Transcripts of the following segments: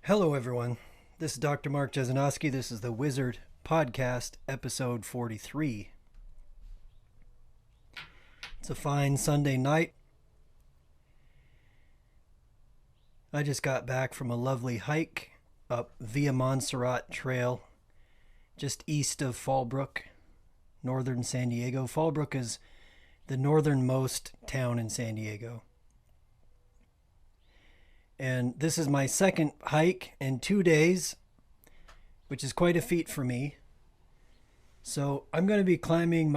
Hello, everyone. This is Dr. Mark Jesinoski. This is the Wizard Podcast, episode 43. It's a fine Sunday night. I just got back from a lovely hike up Via Montserrat Trail, just east of Fallbrook, northern San Diego. Fallbrook is the northernmost town in San Diego. And this is my second hike in 2 days, which is quite a feat for me. So I'm going to be climbing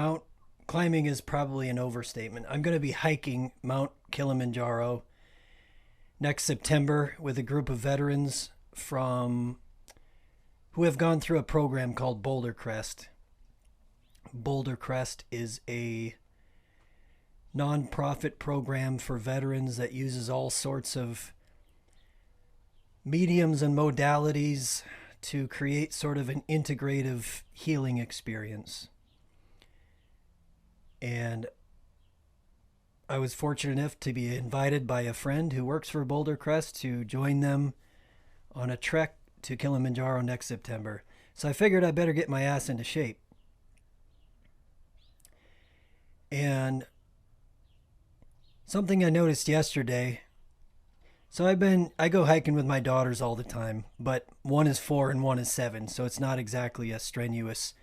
is probably an overstatement. I'm going to be hiking Mount Kilimanjaro next September with a group of veterans who have gone through a program called Boulder Crest. Boulder Crest is a nonprofit program for veterans that uses all sorts of mediums and modalities to create sort of an integrative healing experience. And I was fortunate enough to be invited by a friend who works for Boulder Crest to join them on a trek to Kilimanjaro next September. So I figured I better get my ass into shape. And something I noticed yesterday. So I go hiking with my daughters all the time, but one is 4 and one is 7, so it's not exactly a strenuous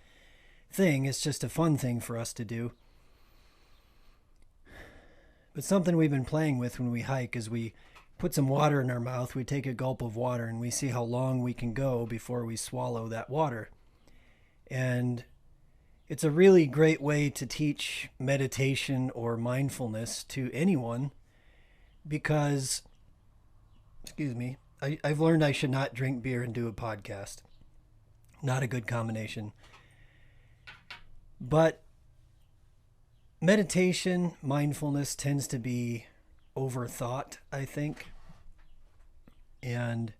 thing. It's just a fun thing for us to do. But something we've been playing with when we hike is we put some water in our mouth, we take a gulp of water, and we see how long we can go before we swallow that water. And it's a really great way to teach meditation or mindfulness to anyone because I've learned I should not drink beer and do a podcast. Not a good combination. But meditation, mindfulness tends to be overthought, I think. And,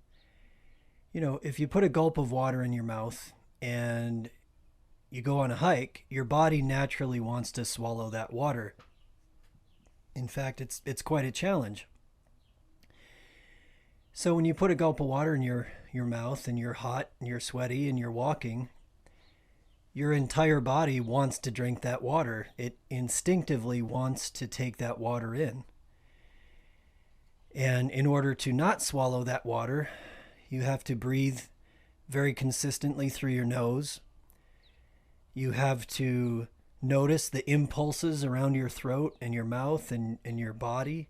if you put a gulp of water in your mouth and you go on a hike, your body naturally wants to swallow that water. In fact, it's quite a challenge. So when you put a gulp of water in your mouth and you're hot and you're sweaty and you're walking, your entire body wants to drink that water. It instinctively wants to take that water in. And in order to not swallow that water, you have to breathe very consistently through your nose. You have to notice the impulses around your throat and your mouth and your body.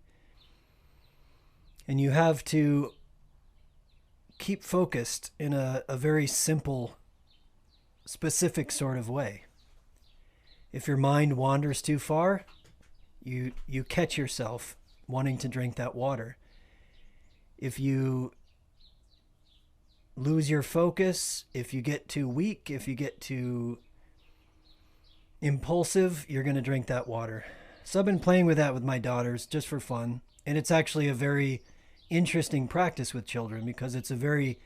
And you have to keep focused in a very simple, specific sort of way. If your mind wanders too far, you catch yourself wanting to drink that water. If you lose your focus, if you get too weak, if you get too impulsive, you're going to drink that water. So I've been playing with that with my daughters just for fun. And it's actually a very interesting practice with children because it's a very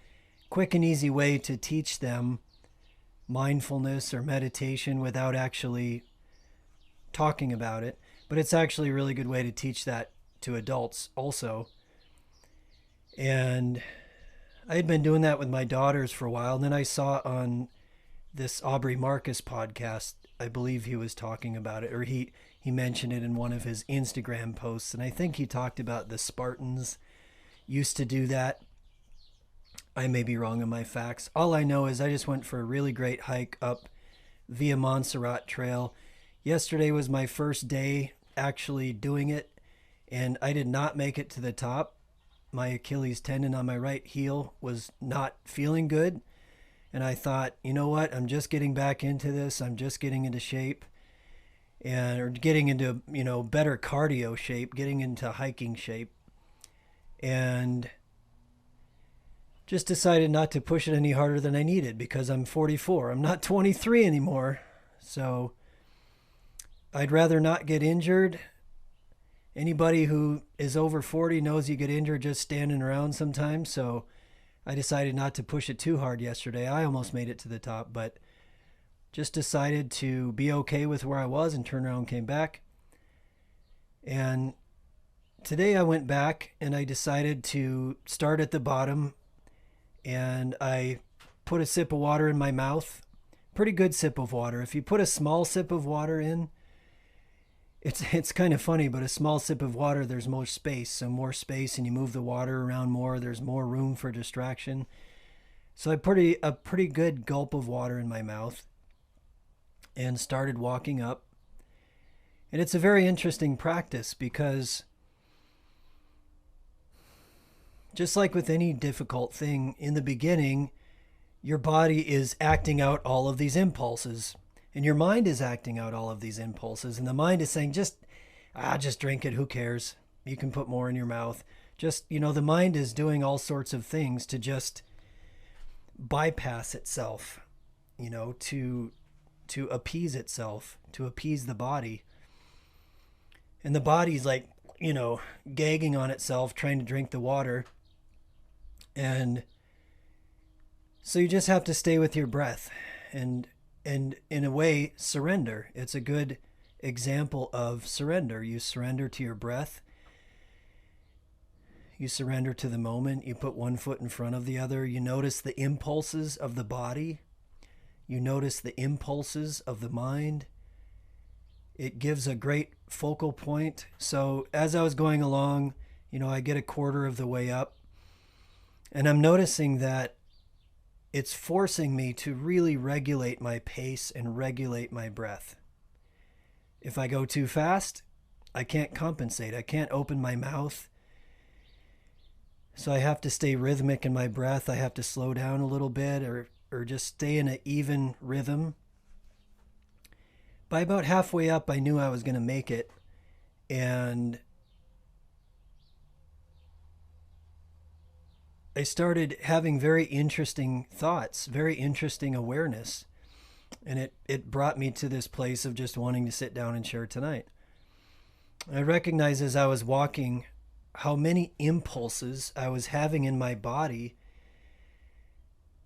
quick and easy way to teach them mindfulness or meditation without actually talking about it. But it's actually a really good way to teach that to adults also. And I had been doing that with my daughters for a while. And then I saw on this Aubrey Marcus podcast, I believe he was talking about it, or he mentioned it in one of his Instagram posts. And I think he talked about the Spartans used to do that. I may be wrong on my facts. All I know is I just went for a really great hike up Via Montserrat Trail. Yesterday was my first day actually doing it, and I did not make it to the top. My Achilles tendon on my right heel was not feeling good. And I thought, you know what? I'm just getting back into this. I'm just getting into shape or getting into, better cardio shape, getting into hiking shape. And just decided not to push it any harder than I needed because I'm 44. I'm not 23 anymore. So I'd rather not get injured. Anybody who is over 40 knows you get injured just standing around sometimes. So I decided not to push it too hard yesterday. I almost made it to the top, but just decided to be okay with where I was and turned around and came back. And today I went back and I decided to start at the bottom and I put a sip of water in my mouth. Pretty good sip of water. If you put a small sip of water in, it's kind of funny, but a small sip of water, there's more space. So more space, and you move the water around more, there's more room for distraction. So I put a pretty good gulp of water in my mouth and started walking up. And it's a very interesting practice because just like with any difficult thing, in the beginning, your body is acting out all of these impulses, and your mind is acting out all of these impulses, and the mind is saying, just drink it, who cares? You can put more in your mouth. The mind is doing all sorts of things to just bypass itself, to appease itself, to appease the body. And the body's like, gagging on itself, trying to drink the water. And so you just have to stay with your breath and in a way surrender. It's a good example of surrender. You surrender to your breath. You surrender to the moment. You put one foot in front of the other. You notice the impulses of the body. You notice the impulses of the mind. It gives a great focal point. So as I was going along, I get a quarter of the way up, and I'm noticing that it's forcing me to really regulate my pace and regulate my breath. If I go too fast, I can't compensate. I can't open my mouth. So I have to stay rhythmic in my breath. I have to slow down a little bit or just stay in an even rhythm. By about halfway up, I knew I was going to make it. And I started having very interesting thoughts, very interesting awareness. And it brought me to this place of just wanting to sit down and share tonight. I recognized as I was walking how many impulses I was having in my body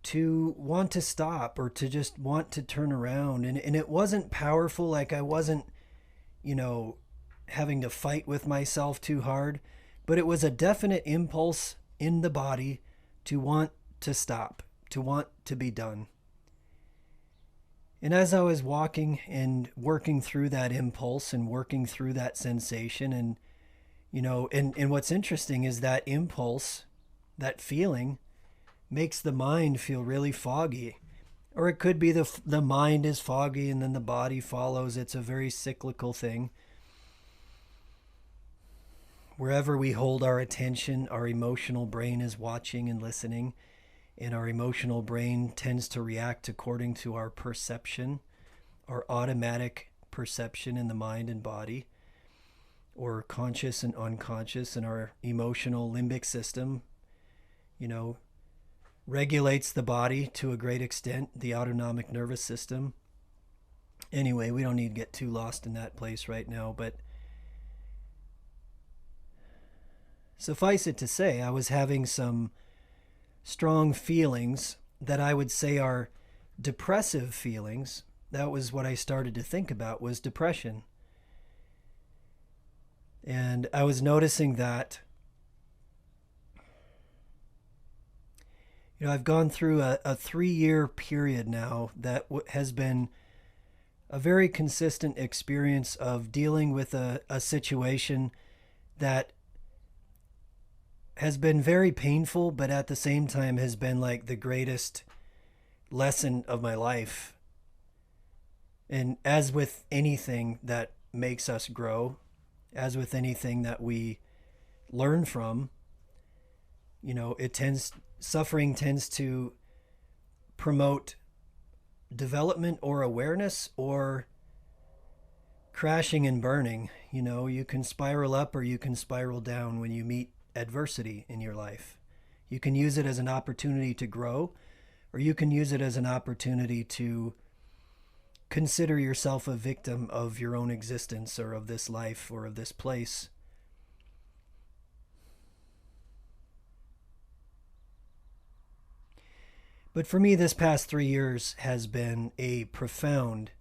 to want to stop or to just want to turn around. And it wasn't powerful, like I wasn't, having to fight with myself too hard, but it was a definite impulse in the body to want to stop, to want to be done. And as I was walking and working through that impulse and working through that sensation, and and what's interesting is that impulse, that feeling, makes the mind feel really foggy. Or it could be the mind is foggy and then the body follows. It's a very cyclical thing. Wherever we hold our attention, our emotional brain is watching and listening, and our emotional brain tends to react according to our perception, our automatic perception in the mind and body, or conscious and unconscious, and our emotional limbic system, regulates the body to a great extent, the autonomic nervous system. Anyway, we don't need to get too lost in that place right now, but suffice it to say, I was having some strong feelings that I would say are depressive feelings. That was what I started to think about, was depression. And I was noticing that, I've gone through a 3-year period now that has been a very consistent experience of dealing with a situation that has been very painful, but at the same time has been like the greatest lesson of my life. And as with anything that makes us grow, as with anything that we learn from, suffering tends to promote development or awareness or crashing and burning. You can spiral up or you can spiral down when you meet adversity in your life. You can use it as an opportunity to grow, or you can use it as an opportunity to consider yourself a victim of your own existence or of this life or of this place. But for me, this past 3 years has been a profound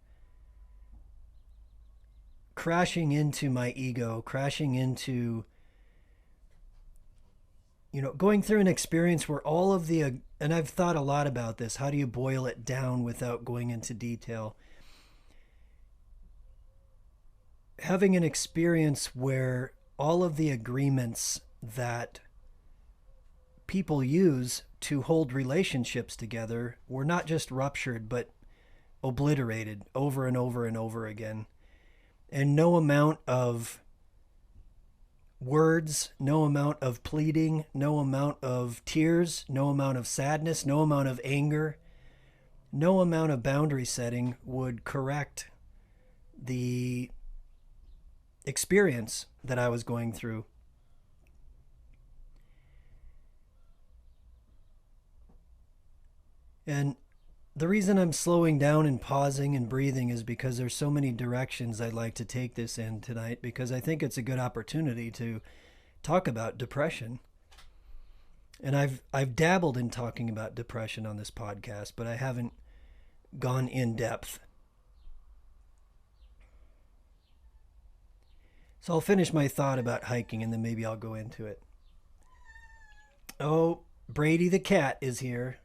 crashing into my ego, crashing into going through an experience where all of the, and I've thought a lot about this, how do you boil it down without going into detail? Having an experience where all of the agreements that people use to hold relationships together were not just ruptured, but obliterated over and over and over again. And no amount of words, no amount of pleading, no amount of tears, no amount of sadness, no amount of anger, no amount of boundary setting would correct the experience that I was going through. And the reason I'm slowing down and pausing and breathing is because there's so many directions I'd like to take this in tonight, because I think it's a good opportunity to talk about depression. And I've dabbled in talking about depression on this podcast, but I haven't gone in depth. So I'll finish my thought about hiking and then maybe I'll go into it. Oh, Brady the cat is here.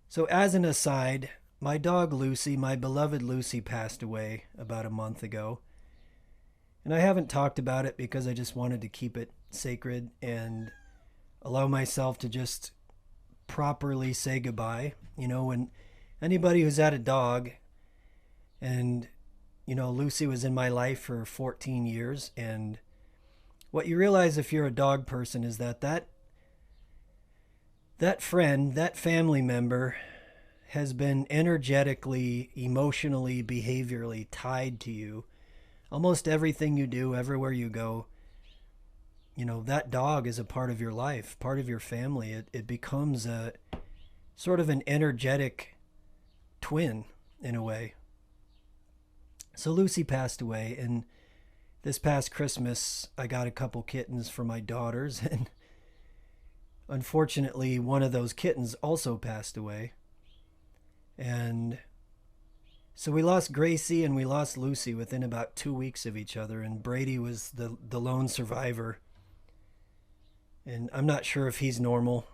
So as an aside, my dog Lucy, my beloved Lucy, passed away about a month ago. And I haven't talked about it because I just wanted to keep it sacred and allow myself to just properly say goodbye. When anybody who's had a dog, and Lucy was in my life for 14 years, and what you realize if you're a dog person is that friend, that family member has been energetically, emotionally, behaviorally tied to you. Almost everything you do, everywhere you go, that dog is a part of your life, part of your family. It becomes a sort of an energetic twin in a way. So Lucy passed away, and this past Christmas I got a couple kittens for my daughters, and unfortunately one of those kittens also passed away. And so we lost Gracie and we lost Lucy within about 2 weeks of each other, and Brady was the lone survivor. And I'm not sure if he's normal.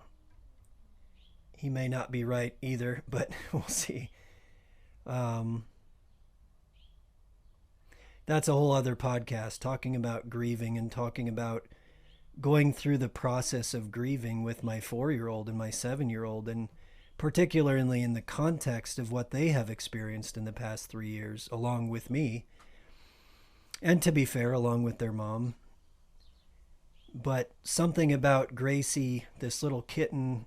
He may not be right either, but we'll see. That's a whole other podcast, talking about grieving and talking about going through the process of grieving with my 4-year-old and my 7-year-old, and particularly in the context of what they have experienced in the past 3 years, along with me, and to be fair, along with their mom. But something about Gracie, this little kitten,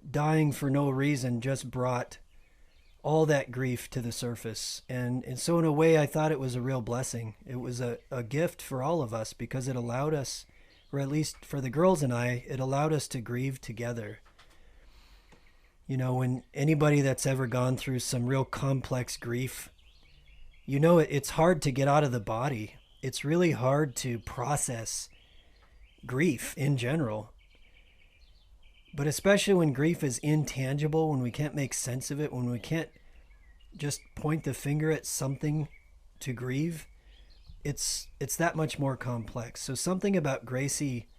dying for no reason just brought all that grief to the surface. And so in a way, I thought it was a real blessing. It was a gift for all of us, because it allowed us, or at least for the girls and I, it allowed us to grieve together. When anybody that's ever gone through some real complex grief, it's hard to get out of the body. It's really hard to process grief in general. But especially when grief is intangible, when we can't make sense of it, when we can't just point the finger at something to grieve, it's that much more complex. So something about Gracie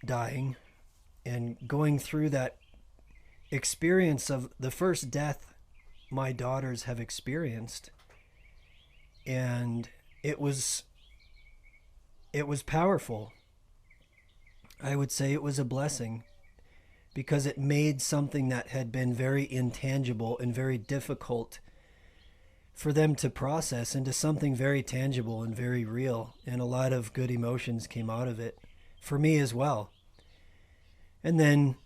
dying and going through that experience of the first death my daughters have experienced, and it was powerful. I would say it was a blessing, because it made something that had been very intangible and very difficult for them to process into something very tangible and very real. And a lot of good emotions came out of it for me as well. And then,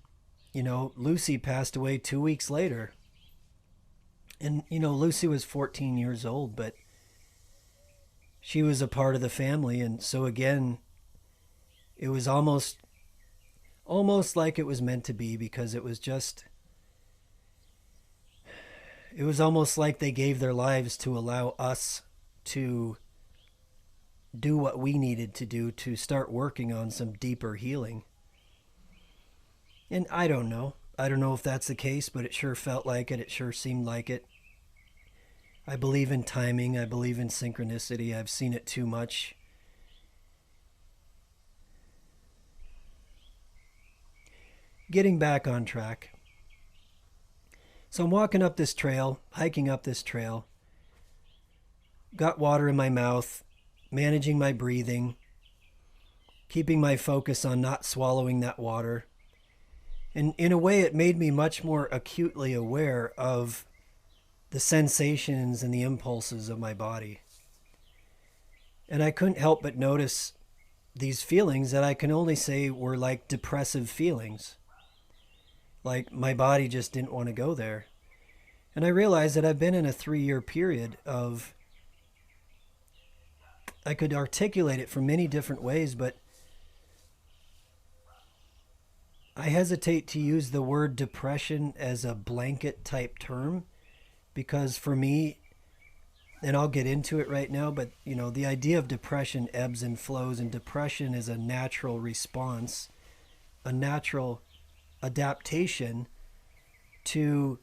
Lucy passed away 2 weeks later. And, Lucy was 14 years old, but she was a part of the family. And so again, it was almost like it was meant to be, because it was almost like they gave their lives to allow us to do what we needed to do to start working on some deeper healing. And I don't know if that's the case, but it sure felt like it. It sure seemed like it. I believe in timing. I believe in synchronicity. I've seen it too much. getting back on track. So I'm walking up this trail, hiking up this trail, got water in my mouth, managing my breathing, keeping my focus on not swallowing that water. And in a way, it made me much more acutely aware of the sensations and the impulses of my body. And I couldn't help but notice these feelings that I can only say were like depressive feelings. Like my body just didn't want to go there. And I realized that I've been in a 3-year period of, I could articulate it from many different ways, but I hesitate to use the word depression as a blanket type term, because for me, and I'll get into it right now, but the idea of depression ebbs and flows, and depression is a natural response, a natural adaptation to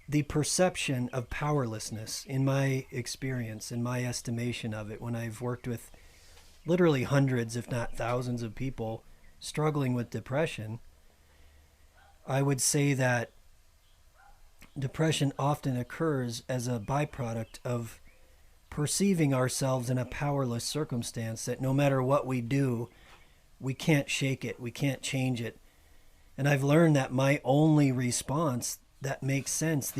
the perception of powerlessness, in my experience, in my estimation of it, when I've worked with literally hundreds, if not thousands of people struggling with depression. I would say that depression often occurs as a byproduct of perceiving ourselves in a powerless circumstance, that no matter what we do, we can't shake it, we can't change it. And I've learned that my only response that makes sense,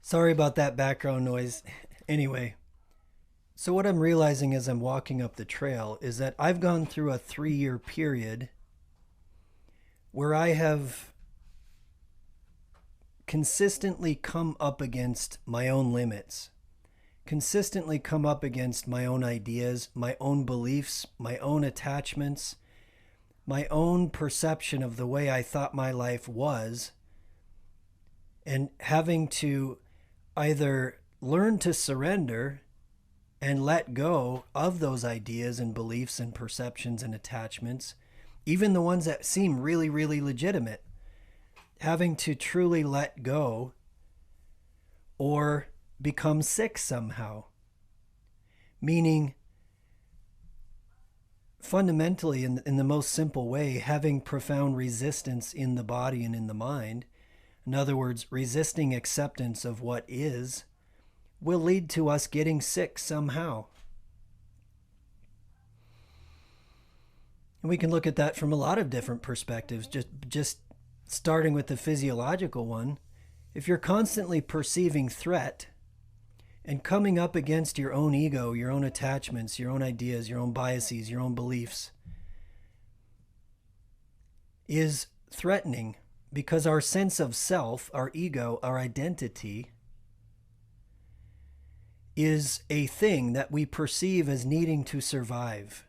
Sorry about that background noise. Anyway, so what I'm realizing as I'm walking up the trail is that I've gone through a 3-year period where I have consistently come up against my own limits, consistently come up against my own ideas, my own beliefs, my own attachments, my own perception of the way I thought my life was, and having to either learn to surrender and let go of those ideas and beliefs and perceptions and attachments, even the ones that seem really, really legitimate, having to truly let go or become sick somehow. Meaning, fundamentally, in the most simple way, having profound resistance in the body and in the mind, in other words, resisting acceptance of what is, will lead to us getting sick somehow. And we can look at that from a lot of different perspectives, just starting with the physiological one. If you're constantly perceiving threat and coming up against your own ego, your own attachments, your own ideas, your own biases, your own beliefs, is threatening, because our sense of self, our ego, our identity is a thing that we perceive as needing to survive.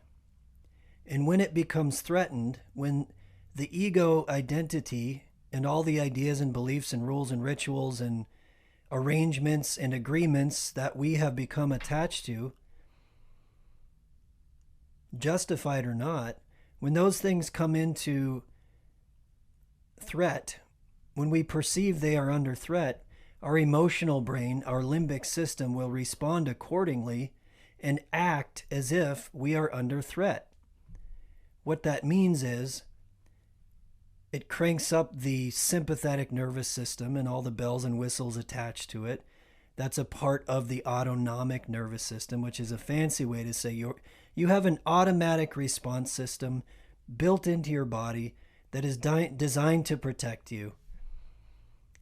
And when it becomes threatened, when the ego identity and all the ideas and beliefs and rules and rituals and arrangements and agreements that we have become attached to, justified or not, when those things come into threat, when we perceive they are under threat, our emotional brain, our limbic system, will respond accordingly and act as if we are under threat. What that means is it cranks up the sympathetic nervous system and all the bells and whistles attached to it. That's a part of the autonomic nervous system, which is a fancy way to say you have an automatic response system built into your body that is designed to protect you.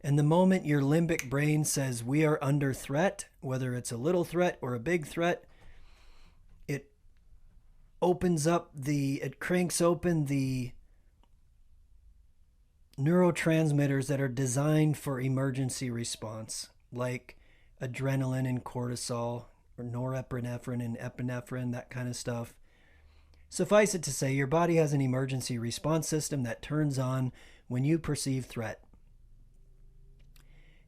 And the moment your limbic brain says we are under threat, whether it's a little threat or a big threat, it cranks open the neurotransmitters that are designed for emergency response, like adrenaline and cortisol, or norepinephrine and epinephrine, that kind of stuff. Suffice it to say, your body has an emergency response system that turns on when you perceive threat.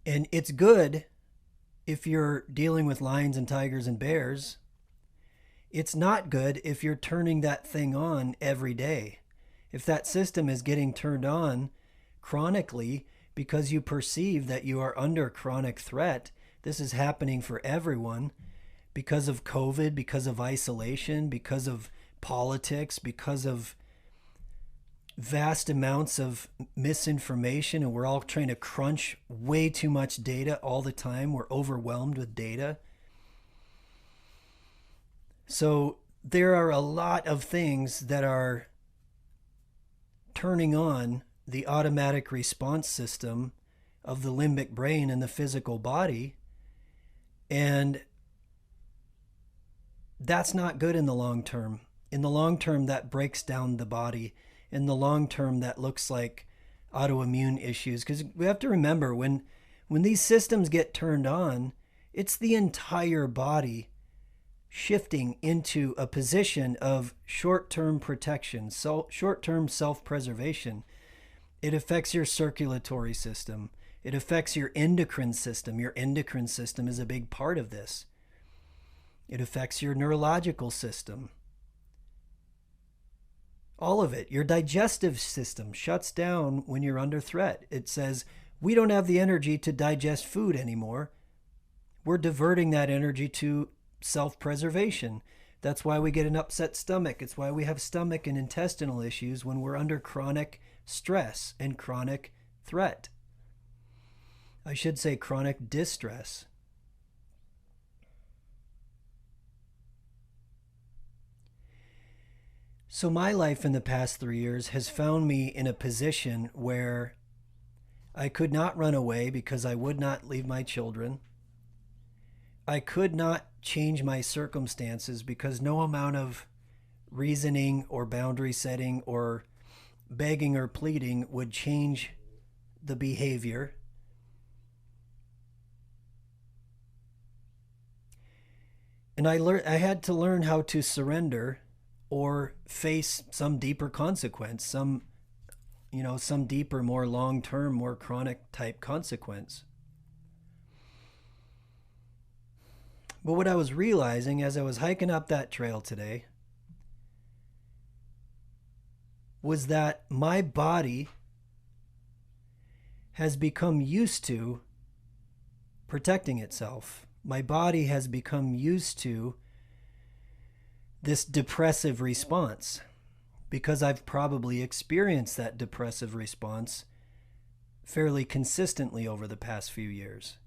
And it's good if you're dealing with lions and tigers and bears. It's not good if you're turning that thing on every day. If that system is getting turned on chronically because you perceive that you are under chronic threat, this is happening for everyone because of COVID, because of isolation, because of politics, because of vast amounts of misinformation, and we're all trying to crunch way too much data all the time. We're overwhelmed with data. So there are a lot of things that are turning on the automatic response system of the limbic brain and the physical body. And that's not good in the long term. In the long term, that breaks down the body. In the long term, that looks like autoimmune issues. Because we have to remember, when these systems get turned on, it's the entire body shifting into a position of short-term protection, so short-term self-preservation. It affects your circulatory system. It affects your endocrine system. Your endocrine system is a big part of this. It affects your neurological system. All of it. Your digestive system shuts down when you're under threat. It says, we don't have the energy to digest food anymore. We're diverting that energy to self-preservation. That's why we get an upset stomach. It's why we have stomach and intestinal issues when we're under chronic stress and chronic threat. I should say chronic distress. So my life in the past 3 years has found me in a position where I could not run away because I would not leave my children. I could not change my circumstances because no amount of reasoning or boundary setting or begging or pleading would change the behavior. And I had to learn how to surrender or face some deeper consequence, some deeper, more long-term, more chronic type consequence. But what I was realizing as I was hiking up that trail today was that my body has become used to protecting itself. My body has become used to this depressive response because I've probably experienced that depressive response fairly consistently over the past few years.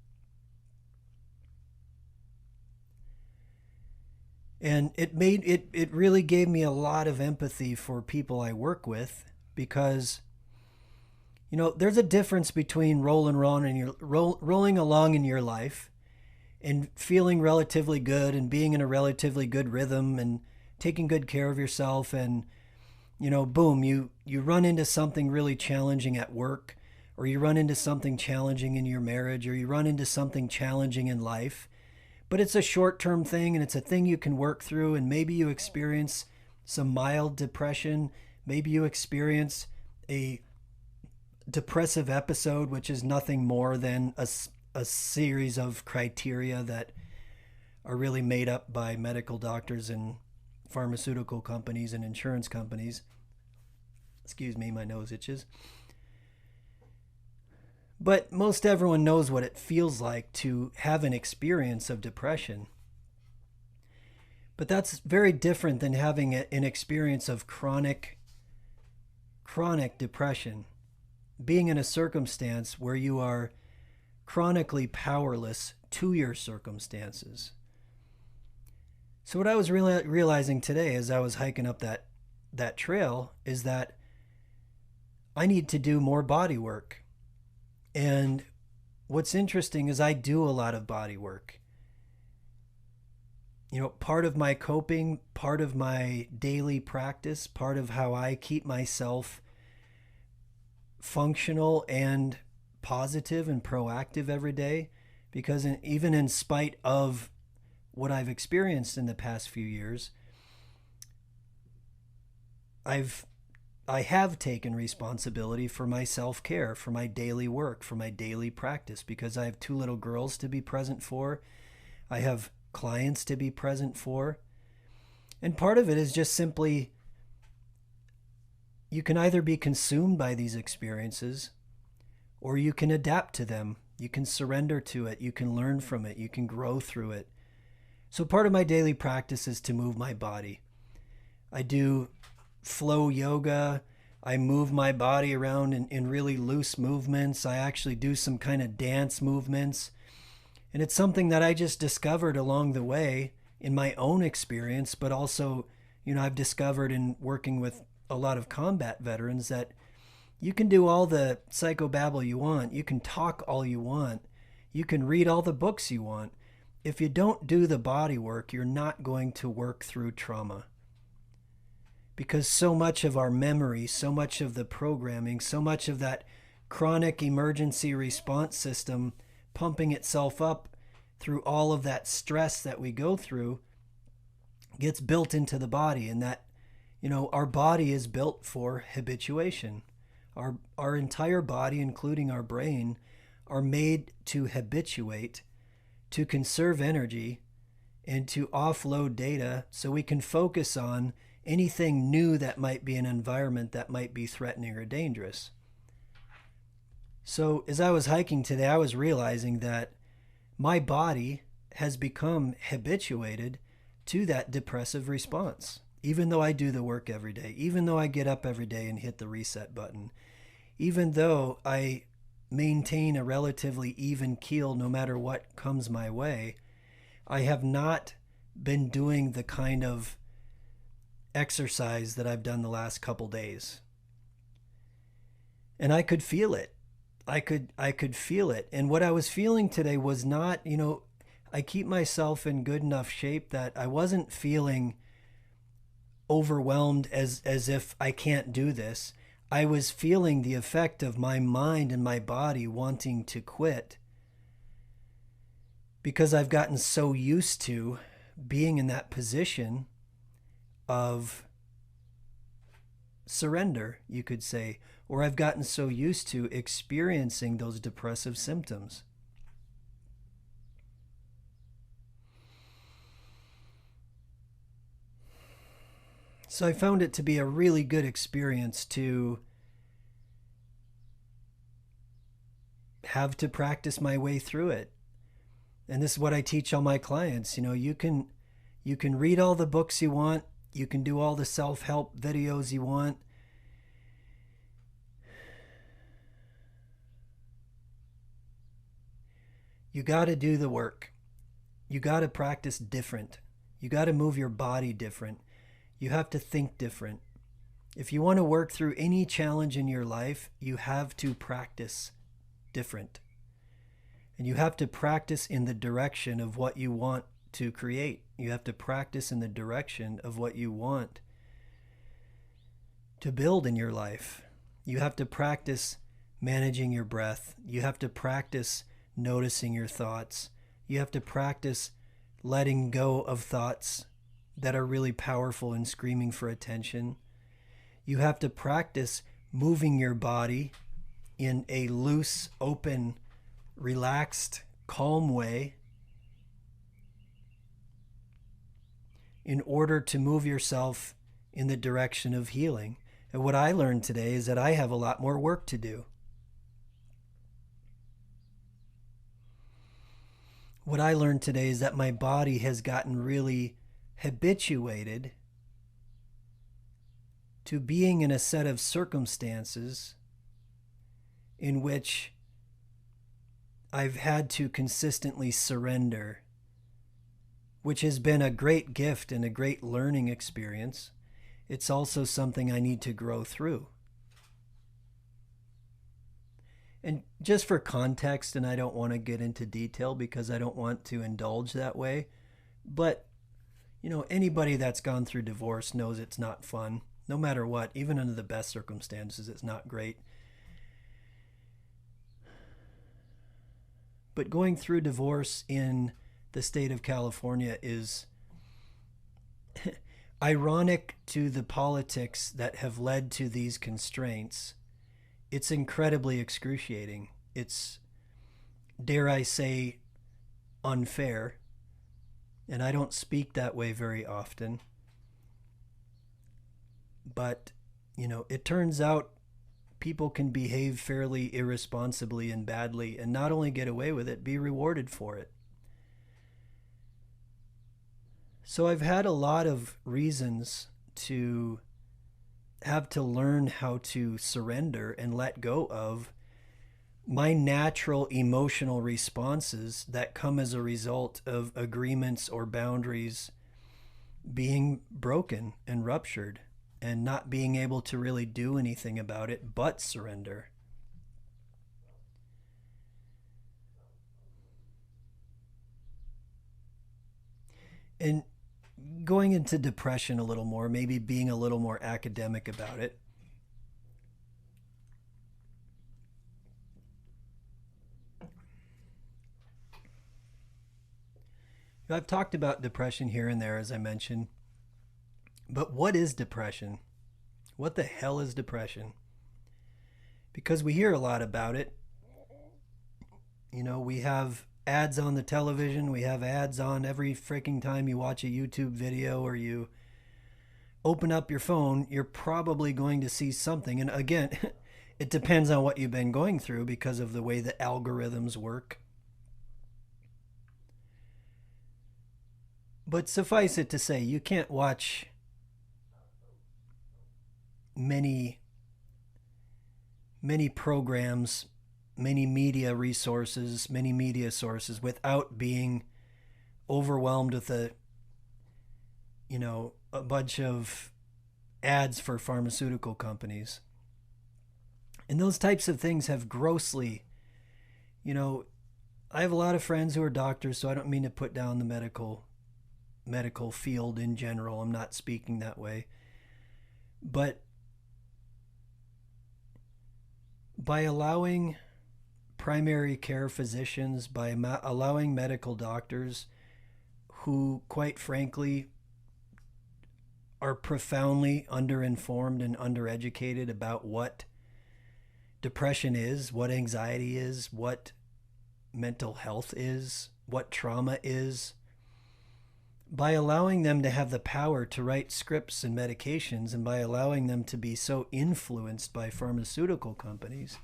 And it really gave me a lot of empathy for people I work with, because there's a difference between rolling along in your life and feeling relatively good and being in a relatively good rhythm and taking good care of yourself, and boom, you run into something really challenging at work, or you run into something challenging in your marriage, or you run into something challenging in life. But it's a short-term thing, and it's a thing you can work through, and maybe you experience some mild depression. Maybe you experience a depressive episode, which is nothing more than a series of criteria that are really made up by medical doctors and pharmaceutical companies and insurance companies. Excuse me, my nose itches. But most everyone knows what it feels like to have an experience of depression. But that's very different than having an experience of chronic depression. Being in a circumstance where you are chronically powerless to your circumstances. So what I was realizing today as I was hiking up that trail is that I need to do more body work. And what's interesting is I do a lot of body work. Part of my coping, part of my daily practice, part of how I keep myself functional and positive and proactive every day, because even in spite of what I've experienced in the past few years, I have taken responsibility for my self-care, for my daily work, for my daily practice, because I have 2 little girls to be present for. I have clients to be present for. And part of it is just simply, you can either be consumed by these experiences or you can adapt to them. You can surrender to it. You can learn from it. You can grow through it. So part of my daily practice is to move my body. I do flow yoga. I move my body around in really loose movements. I actually do some kind of dance movements. And it's something that I just discovered along the way in my own experience, but also, I've discovered in working with a lot of combat veterans that you can do all the psychobabble you want. You can talk all you want. You can read all the books you want. If you don't do the body work, you're not going to work through trauma. Because so much of our memory, so much of the programming, so much of that chronic emergency response system pumping itself up through all of that stress that we go through gets built into the body. And that, our body is built for habituation. Our entire body, including our brain, are made to habituate, to conserve energy, and to offload data so we can focus on anything new that might be an environment that might be threatening or dangerous. So as I was hiking today, I was realizing that my body has become habituated to that depressive response. Even though I do the work every day, even though I get up every day and hit the reset button, even though I maintain a relatively even keel no matter what comes my way, I have not been doing the kind of exercise that I've done the last couple days. And I could feel it. I could feel it. And what I was feeling today was not, I keep myself in good enough shape that I wasn't feeling overwhelmed as if I can't do this. I was feeling the effect of my mind and my body wanting to quit because I've gotten so used to being in that position of surrender, you could say, or I've gotten so used to experiencing those depressive symptoms. So I found it to be a really good experience to have to practice my way through it. And this is what I teach all my clients. You can read all the books you want. You can do all the self-help videos you want. You got to do the work. You got to practice different. You got to move your body different. You have to think different. If you want to work through any challenge in your life, you have to practice different. And you have to practice in the direction of what you want to create. You have to practice in the direction of what you want to build in your life. You have to practice managing your breath. You have to practice noticing your thoughts. You have to practice letting go of thoughts that are really powerful and screaming for attention. You have to practice moving your body in a loose, open, relaxed, calm way in order to move yourself in the direction of healing. And what I learned today is that I have a lot more work to do. What I learned today is that my body has gotten really habituated to being in a set of circumstances in which I've had to consistently surrender, which has been a great gift and a great learning experience. It's also something I need to grow through. And just for context, and I don't want to get into detail because I don't want to indulge that way, but anybody that's gone through divorce knows it's not fun. No matter what, even under the best circumstances, it's not great. But going through divorce in the state of California is ironic to the politics that have led to these constraints. It's incredibly excruciating. It's, dare I say, unfair. And I don't speak that way very often. But, it turns out people can behave fairly irresponsibly and badly and not only get away with it, be rewarded for it. So I've had a lot of reasons to learn how to surrender and let go of my natural emotional responses that come as a result of agreements or boundaries being broken and ruptured, and not being able to really do anything about it but surrender. And going into depression a little more, maybe being a little more academic about it. I've talked about depression here and there, as I mentioned. But what is depression? What the hell is depression? Because we hear a lot about it. You know, we have ads on the television, we have ads on every freaking time you watch a YouTube video or you open up your phone, you're probably going to see something. And again, it depends on what you've been going through because of the way the algorithms work. But suffice it to say, you can't watch many programs, many media resources, many media sources without being overwhelmed with a bunch of ads for pharmaceutical companies. And those types of things have grossly, I have a lot of friends who are doctors, so I don't mean to put down the medical field in general. I'm not speaking that way. But by allowing primary care physicians, by allowing medical doctors who, quite frankly, are profoundly underinformed and undereducated about what depression is, what anxiety is, what mental health is, what trauma is, by allowing them to have the power to write scripts and medications, and by allowing them to be so influenced by pharmaceutical companies,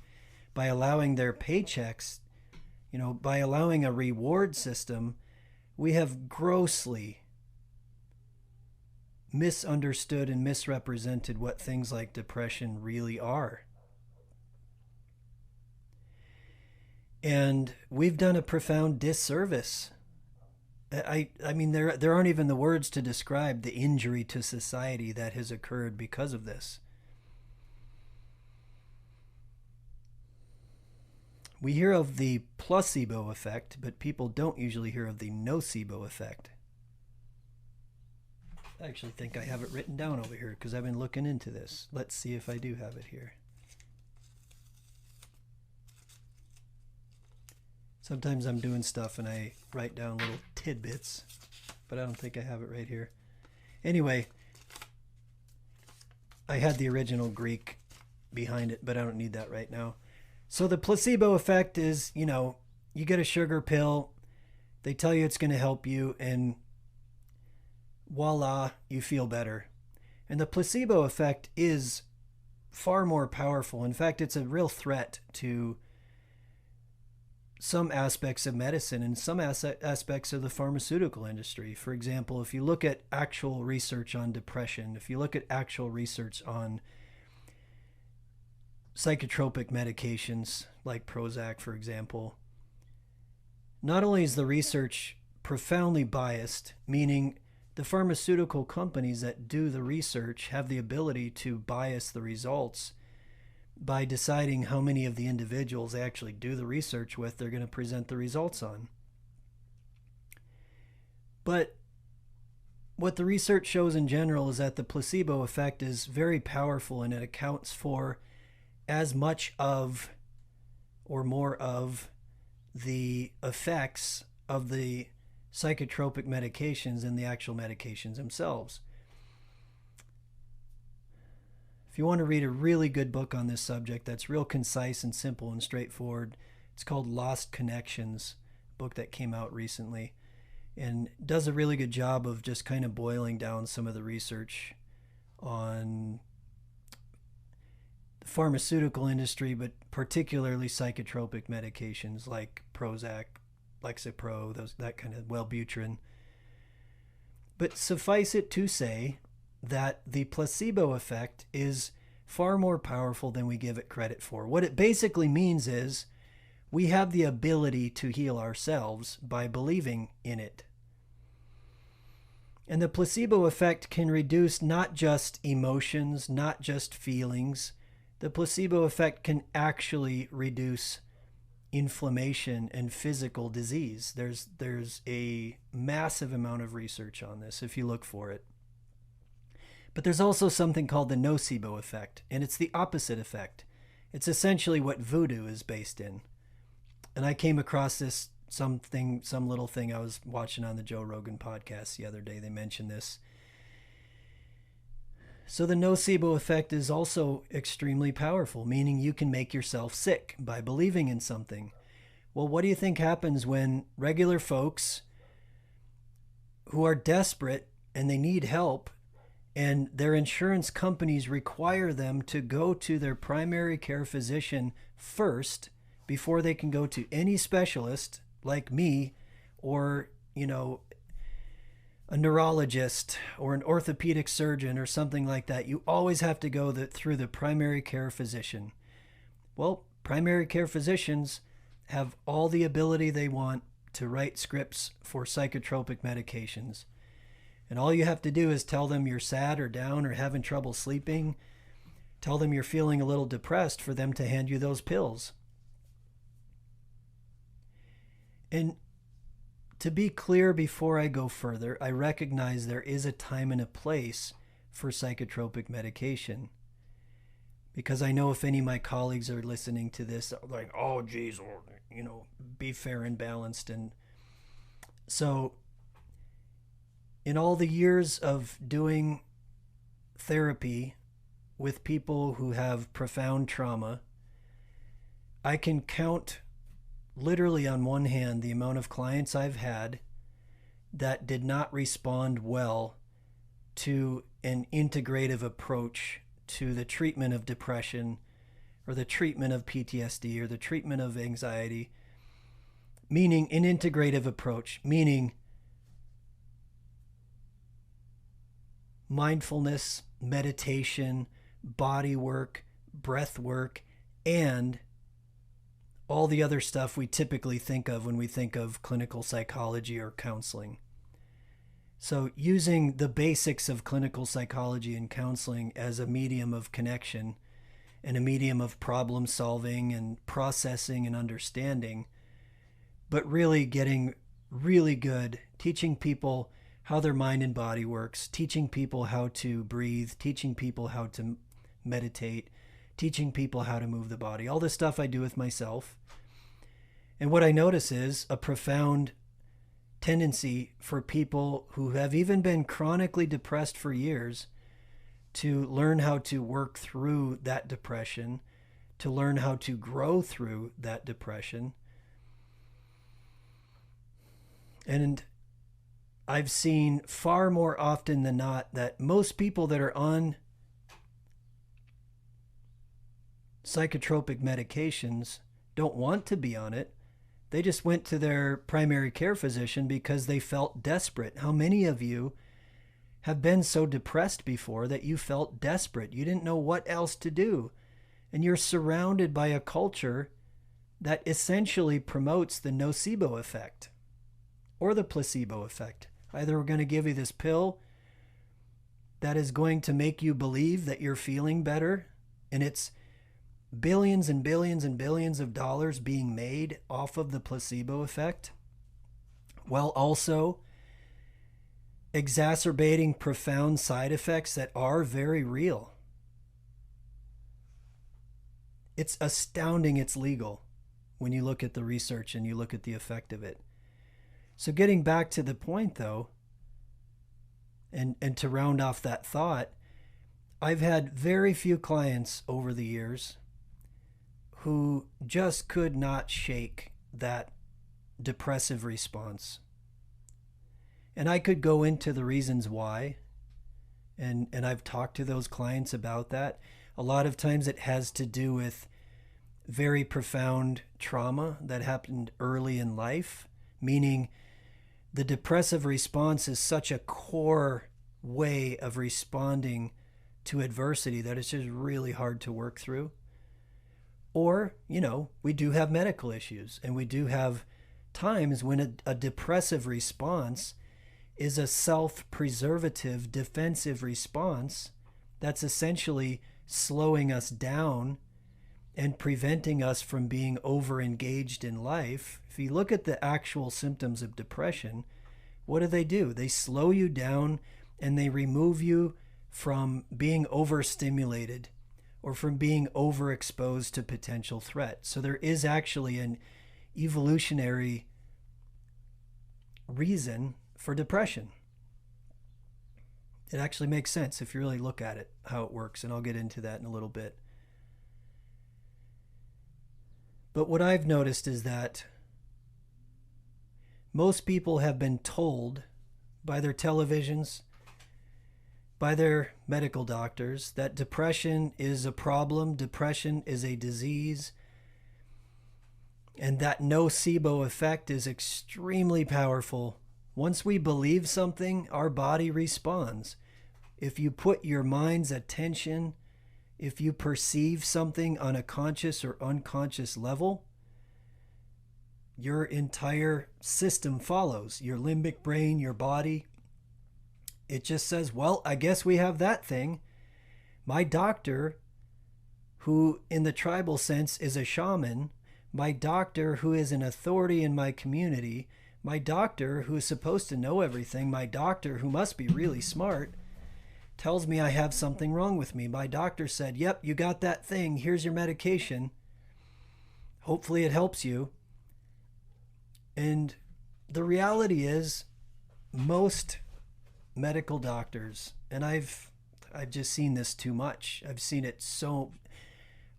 by allowing their paychecks, by allowing a reward system, we have grossly misunderstood and misrepresented what things like depression really are. And we've done a profound disservice. I mean, there aren't even the words to describe the injury to society that has occurred because of this. We hear of the placebo effect, but people don't usually hear of the nocebo effect. I actually think I have it written down over here because I've been looking into this. Let's see if I do have it here. Sometimes I'm doing stuff and I write down little tidbits, but I don't think I have it right here. Anyway, I had the original Greek behind it, but I don't need that right now. So the placebo effect is, you get a sugar pill, they tell you it's going to help you, and voila, you feel better. And the placebo effect is far more powerful. In fact, it's a real threat to some aspects of medicine and some aspects of the pharmaceutical industry. For example, if you look at actual research on depression, if you look at actual research on psychotropic medications like Prozac, for example, not only is the research profoundly biased, meaning the pharmaceutical companies that do the research have the ability to bias the results by deciding how many of the individuals they actually do the research with they're going to present the results on. But what the research shows in general is that the placebo effect is very powerful, and it accounts for as much of or more of the effects of the psychotropic medications than the actual medications themselves. If you want to read a really good book on this subject that's real concise and simple and straightforward, it's called Lost Connections, a book that came out recently, and does a really good job of just kind of boiling down some of the research on the pharmaceutical industry, but particularly psychotropic medications like Prozac, Lexapro, that kind of Wellbutrin. But suffice it to say that the placebo effect is far more powerful than we give it credit for. What it basically means is we have the ability to heal ourselves by believing in it. And the placebo effect can reduce not just emotions, not just feelings. The placebo effect can actually reduce inflammation and physical disease. There's a massive amount of research on this if you look for it. But there's also something called the nocebo effect, and it's the opposite effect. It's essentially what voodoo is based in. And I came across this some little thing I was watching on the Joe Rogan podcast the other day. They mentioned this. So the nocebo effect is also extremely powerful, meaning you can make yourself sick by believing in something. Well, what do you think happens when regular folks who are desperate and they need help and their insurance companies require them to go to their primary care physician first before they can go to any specialist like me or, a neurologist or an orthopedic surgeon or something like that? You always have to go through the primary care physician. Well, primary care physicians have all the ability they want to write scripts for psychotropic medications. And all you have to do is tell them you're sad or down or having trouble sleeping. Tell them you're feeling a little depressed for them to hand you those pills. And to be clear before I go further, I recognize there is a time and a place for psychotropic medication. Because I know if any of my colleagues are listening to this, like, oh, geez, be fair and balanced. And so in all the years of doing therapy with people who have profound trauma, I can count literally on one hand the amount of clients I've had that did not respond well to an integrative approach to the treatment of depression or the treatment of PTSD or the treatment of anxiety. Meaning an integrative approach, meaning mindfulness, meditation, body work, breath work, and all the other stuff we typically think of when we think of clinical psychology or counseling. So using the basics of clinical psychology and counseling as a medium of connection and a medium of problem solving and processing and understanding, but really getting really good, teaching people how their mind and body works, teaching people how to breathe, teaching people how to meditate, teaching people how to move the body, all this stuff I do with myself. And what I notice is a profound tendency for people who have even been chronically depressed for years to learn how to work through that depression, to learn how to grow through that depression. And I've seen far more often than not that most people that are on psychotropic medications don't want to be on it. They just went to their primary care physician because they felt desperate. How many of you have been so depressed before that you felt desperate? You didn't know what else to do. And you're surrounded by a culture that essentially promotes the nocebo effect or the placebo effect. Either we're going to give you this pill that is going to make you believe that you're feeling better, and it's billions and billions and billions of dollars being made off of the placebo effect, while also exacerbating profound side effects that are very real. It's astounding it's legal when you look at the research and you look at the effect of it. So getting back to the point though, and to round off that thought, I've had very few clients over the years who just could not shake that depressive response. And I could go into the reasons why, and I've talked to those clients about that. A lot of times it has to do with very profound trauma that happened early in life, meaning the depressive response is such a core way of responding to adversity that it's just really hard to work through. Or, we do have medical issues, and we do have times when a depressive response is a self-preservative defensive response that's essentially slowing us down and preventing us from being over-engaged in life. If you look at the actual symptoms of depression, what do? They slow you down and they remove you from being overstimulated or from being overexposed to potential threat. So there is actually an evolutionary reason for depression. It actually makes sense if you really look at it, how it works, and I'll get into that in a little bit. But what I've noticed is that most people have been told by their televisions, by their medical doctors, that depression is a problem, depression is a disease, and that nocebo effect is extremely powerful. Once we believe something, our body responds. If you put your mind's attention, if you perceive something on a conscious or unconscious level, your entire system follows. Your limbic brain, your body. It just says, well, I guess we have that thing. My doctor, who in the tribal sense is a shaman, my doctor who is an authority in my community, my doctor who is supposed to know everything, my doctor who must be really smart, tells me I have something wrong with me. My doctor said, yep, you got that thing. Here's your medication. Hopefully it helps you. And the reality is, most medical doctors, and I've just seen this too much. I've seen it so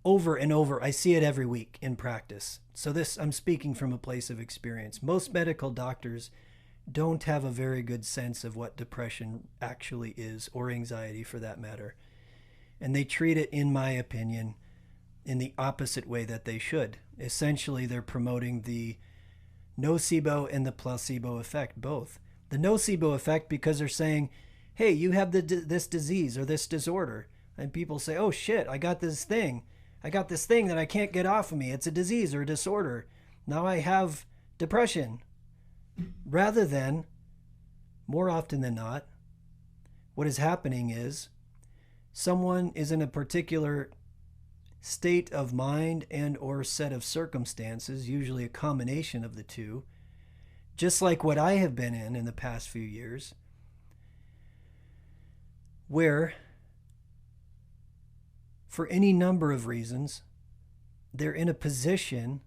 over and over. I see it every week in practice. So I'm speaking from a place of experience. Most medical doctors don't have a very good sense of what depression actually is, or anxiety for that matter. And they treat it, in my opinion, in the opposite way that they should. Essentially, they're promoting the nocebo and the placebo effect, both. The nocebo effect because they're saying, hey, you have this disease or this disorder. And people say, oh shit, I got this thing. I got this thing that I can't get off of me. It's a disease or a disorder. Now I have depression. Rather than, more often than not, what is happening is someone is in a particular state of mind and or set of circumstances, usually a combination of the two, just like what I have been in the past few years, where for any number of reasons, they're in a position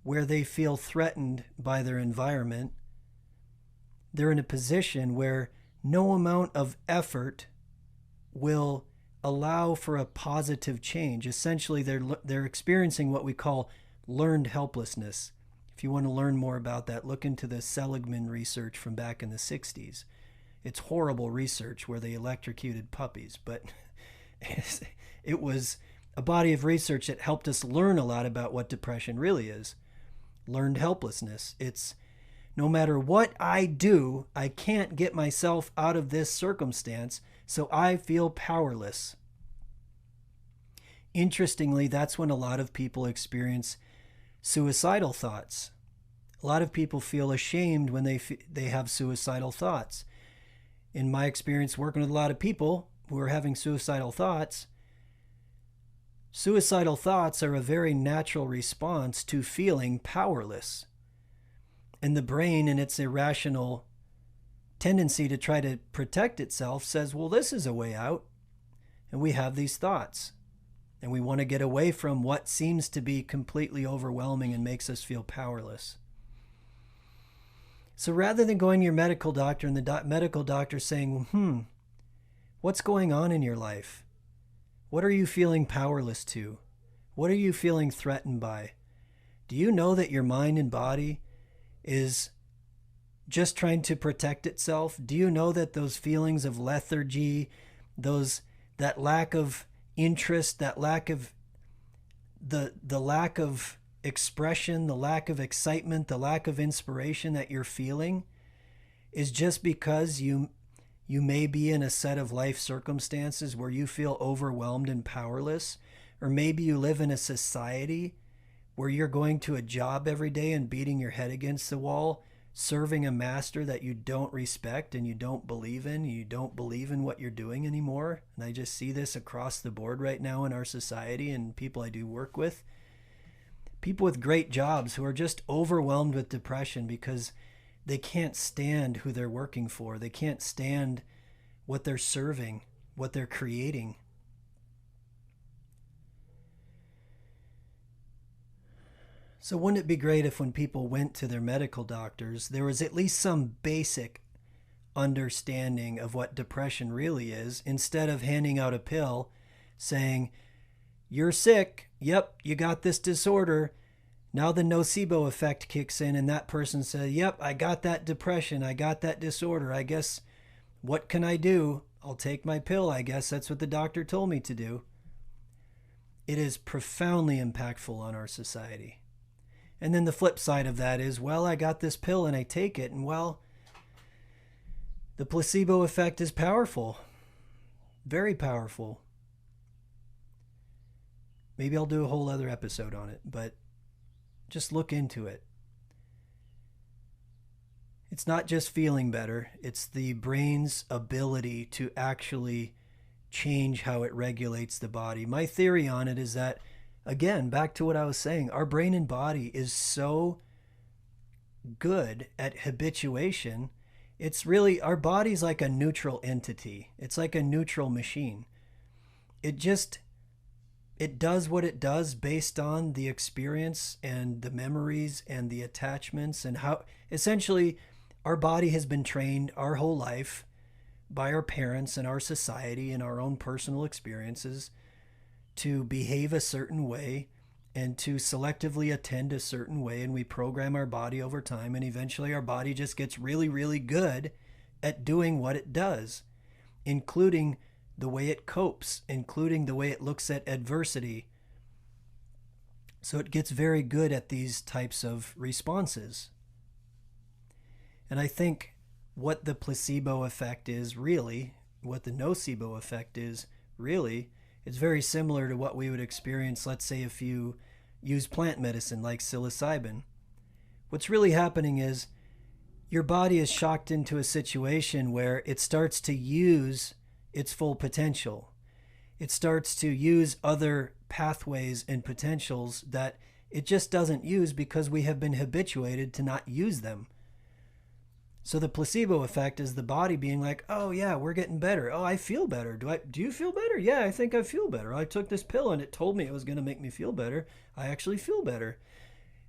where they feel threatened by their environment. They're in a position where no amount of effort will allow for a positive change. Essentially, they're experiencing what we call learned helplessness. If you want to learn more about that, look into the Seligman research from back in the 60s. It's horrible research where they electrocuted puppies, but it was a body of research that helped us learn a lot about what depression really is. Learned helplessness. It's no matter what I do, I can't get myself out of this circumstance, so I feel powerless. Interestingly, that's when a lot of people experience suicidal thoughts. A lot of people feel ashamed when they have suicidal thoughts. In my experience working with a lot of people who are having suicidal thoughts are a very natural response to feeling powerless. And the brain, in its irrational tendency to try to protect itself, says, well, this is a way out. And we have these thoughts. And we want to get away from what seems to be completely overwhelming and makes us feel powerless. So rather than going to your medical doctor and the medical doctor saying, what's going on in your life? What are you feeling powerless to? What are you feeling threatened by? Do you know that your mind and body is just trying to protect itself? Do you know that those feelings of lethargy, that lack of interest, that lack of the lack of expression, the lack of excitement, the lack of inspiration that you're feeling is just because you You may be in a set of life circumstances where you feel overwhelmed and powerless, or maybe you live in a society where you're going to a job every day and beating your head against the wall, serving a master that you don't respect and you don't believe in. You don't believe in what you're doing anymore. And I just see this across the board right now in our society and people I do work with. People with great jobs who are just overwhelmed with depression because they can't stand who they're working for. They can't stand what they're serving, what they're creating. So wouldn't it be great if when people went to their medical doctors, there was at least some basic understanding of what depression really is, instead of handing out a pill saying, you're sick, yep, you got this disorder. Now the nocebo effect kicks in and that person says, yep, I got that depression, I got that disorder. I guess, what can I do? I'll take my pill, I guess that's what the doctor told me to do. It is profoundly impactful on our society. And then the flip side of that is, well, I got this pill and I take it, and well, the placebo effect is powerful, very powerful. Maybe I'll do a whole other episode on it, but just look into it. It's not just feeling better, it's the brain's ability to actually change how it regulates the body. My theory on it is that, again, back to what I was saying, our brain and body is so good at habituation. It's really, our body's like a neutral entity. It's like a neutral machine. It does what it does based on the experience and the memories and the attachments and how, essentially, our body has been trained our whole life by our parents and our society and our own personal experiences to behave a certain way and to selectively attend a certain way, and we program our body over time, and eventually our body just gets really, really good at doing what it does, including the way it copes, including the way it looks at adversity. So it gets very good at these types of responses. And I think what the placebo effect is really, what the nocebo effect is really, it's very similar to what we would experience, let's say, if you use plant medicine like psilocybin. What's really happening is your body is shocked into a situation where it starts to use its full potential. It starts to use other pathways and potentials that it just doesn't use because we have been habituated to not use them. So the placebo effect is the body being like, oh yeah, we're getting better. Oh, I feel better. Do you feel better? Yeah, I think I feel better. I took this pill and it told me it was going to make me feel better. I actually feel better.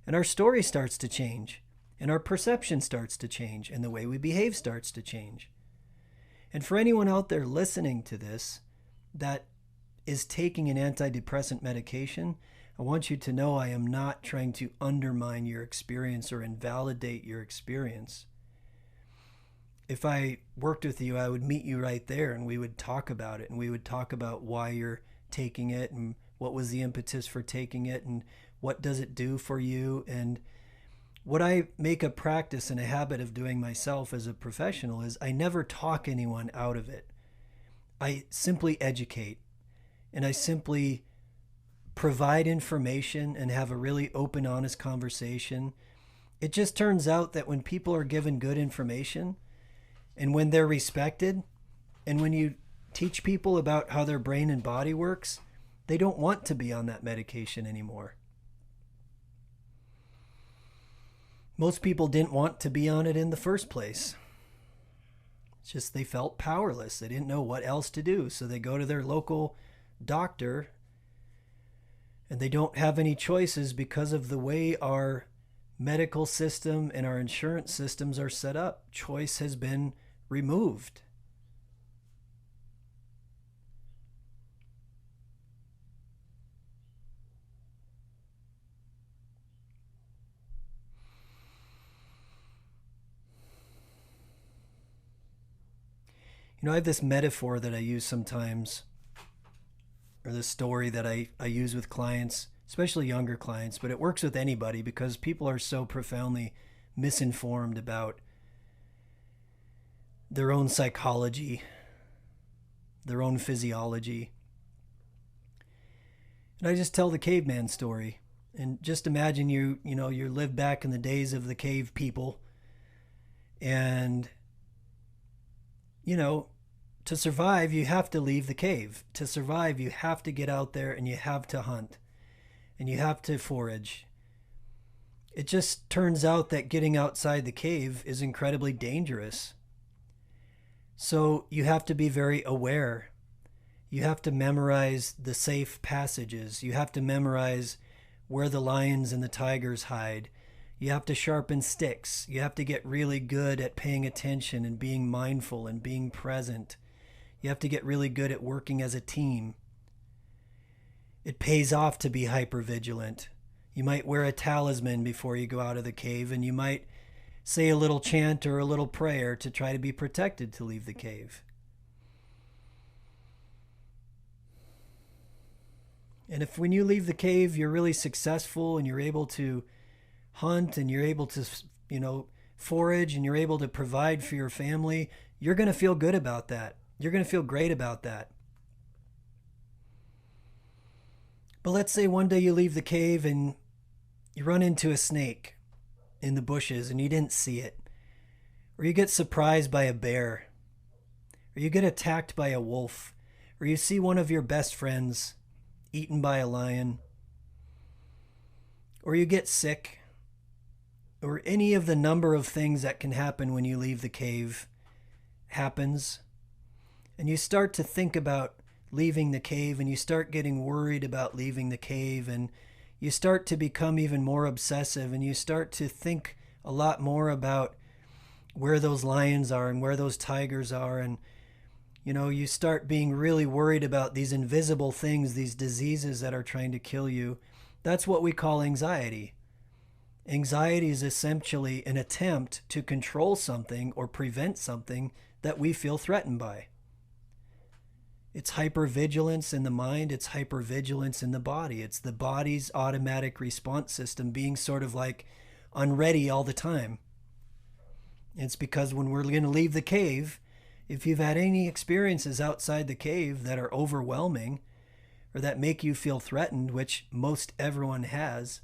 And our story starts to change, and our perception starts to change, and the way we behave starts to change. And for anyone out there listening to this that is taking an antidepressant medication, I want you to know I am not trying to undermine your experience or invalidate your experience. If I worked with you, I would meet you right there and we would talk about it, and we would talk about why you're taking it and what was the impetus for taking it and what does it do for you. And what I make a practice and a habit of doing myself as a professional is I never talk anyone out of it. I simply educate, and I simply provide information and have a really open, honest conversation. It just turns out that when people are given good information, and when they're respected, and when you teach people about how their brain and body works, they don't want to be on that medication anymore. Most people didn't want to be on it in the first place. It's just they felt powerless. They didn't know what else to do. So they go to their local doctor, and they don't have any choices because of the way our medical system and our insurance systems are set up. Choice has been removed. You know, I have this metaphor that I use sometimes, or this story that I use with clients, especially younger clients, but it works with anybody because people are so profoundly misinformed about their own psychology, their own physiology. And I just tell the caveman story. And just imagine you live back in the days of the cave people. And, to survive, you have to leave the cave. To survive, you have to get out there and you have to hunt. And you have to forage. It just turns out that getting outside the cave is incredibly dangerous. So you have to be very aware. You have to memorize the safe passages. You have to memorize where the lions and the tigers hide. You have to sharpen sticks. You have to get really good at paying attention and being mindful and being present. You have to get really good at working as a team. It pays off to be hypervigilant. You might wear a talisman before you go out of the cave, and you might say a little chant or a little prayer to try to be protected to leave the cave. And if when you leave the cave, you're really successful and you're able to hunt and you're able to, forage and you're able to provide for your family, you're going to feel good about that. You're going to feel great about that. But let's say one day you leave the cave and you run into a snake in the bushes and you didn't see it. Or you get surprised by a bear. Or you get attacked by a wolf. Or you see one of your best friends eaten by a lion, or you get sick, or any of the number of things that can happen when you leave the cave happens, and you start to think about leaving the cave, and you start getting worried about leaving the cave, and you start to become even more obsessive, and you start to think a lot more about where those lions are and where those tigers are, and you start being really worried about these invisible things, these diseases that are trying to kill you. That's what we call anxiety. Anxiety is essentially an attempt to control something or prevent something that we feel threatened by. It's hypervigilance in the mind. It's hypervigilance in the body. It's the body's automatic response system being sort of like unready all the time. It's because when we're going to leave the cave, if you've had any experiences outside the cave that are overwhelming or that make you feel threatened, which most everyone has,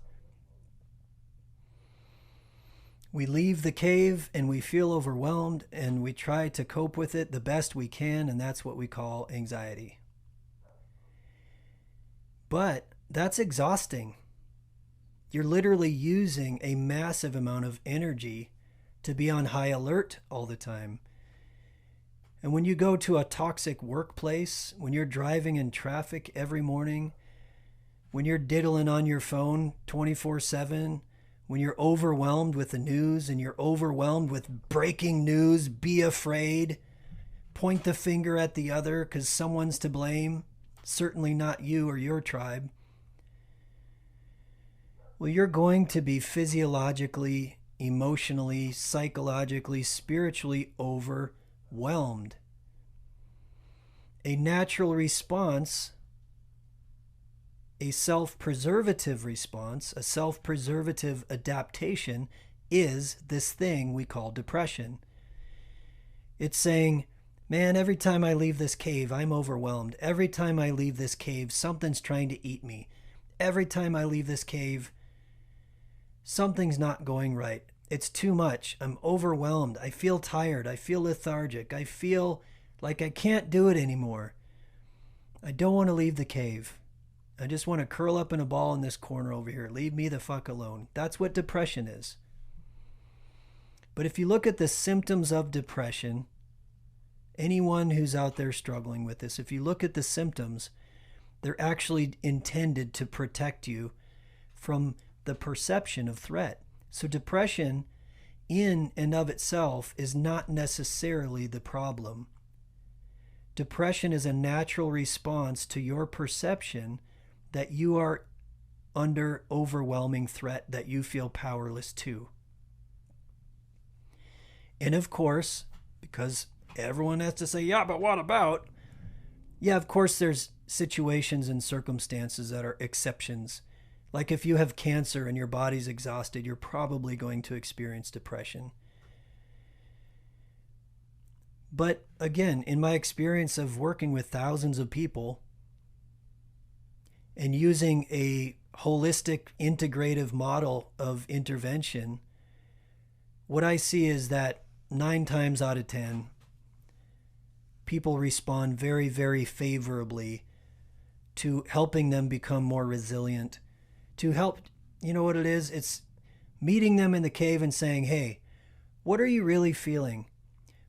we leave the cave and we feel overwhelmed and we try to cope with it the best we can, and that's what we call anxiety. But that's exhausting. You're literally using a massive amount of energy to be on high alert all the time. And when you go to a toxic workplace, when you're driving in traffic every morning, when you're diddling on your phone 24/7, when you're overwhelmed with the news and you're overwhelmed with breaking news, be afraid, point the finger at the other because someone's to blame, certainly not you or your tribe. Well, you're going to be physiologically, emotionally, psychologically, spiritually overwhelmed. A natural response, a self-preservative response, a self-preservative adaptation is this thing we call depression. It's saying, man, every time I leave this cave, I'm overwhelmed. Every time I leave this cave, something's trying to eat me. Every time I leave this cave, something's not going right. It's too much. I'm overwhelmed. I feel tired. I feel lethargic. I feel like I can't do it anymore. I don't want to leave the cave. I just want to curl up in a ball in this corner over here. Leave me the fuck alone. That's what depression is. But if you look at the symptoms of depression, anyone who's out there struggling with this, if you look at the symptoms, they're actually intended to protect you from the perception of threat. So depression in and of itself is not necessarily the problem. Depression is a natural response to your perception that you are under overwhelming threat that you feel powerless to. And of course, because everyone has to say, yeah, but what about? Yeah, of course there's situations and circumstances that are exceptions. Like if you have cancer and your body's exhausted, you're probably going to experience depression. But again, in my experience of working with thousands of people and using a holistic, integrative model of intervention, what I see is that 9 times out of 10, people respond very, very favorably to helping them become more resilient. To help, you know what it is? It's meeting them in the cave and saying, hey, what are you really feeling?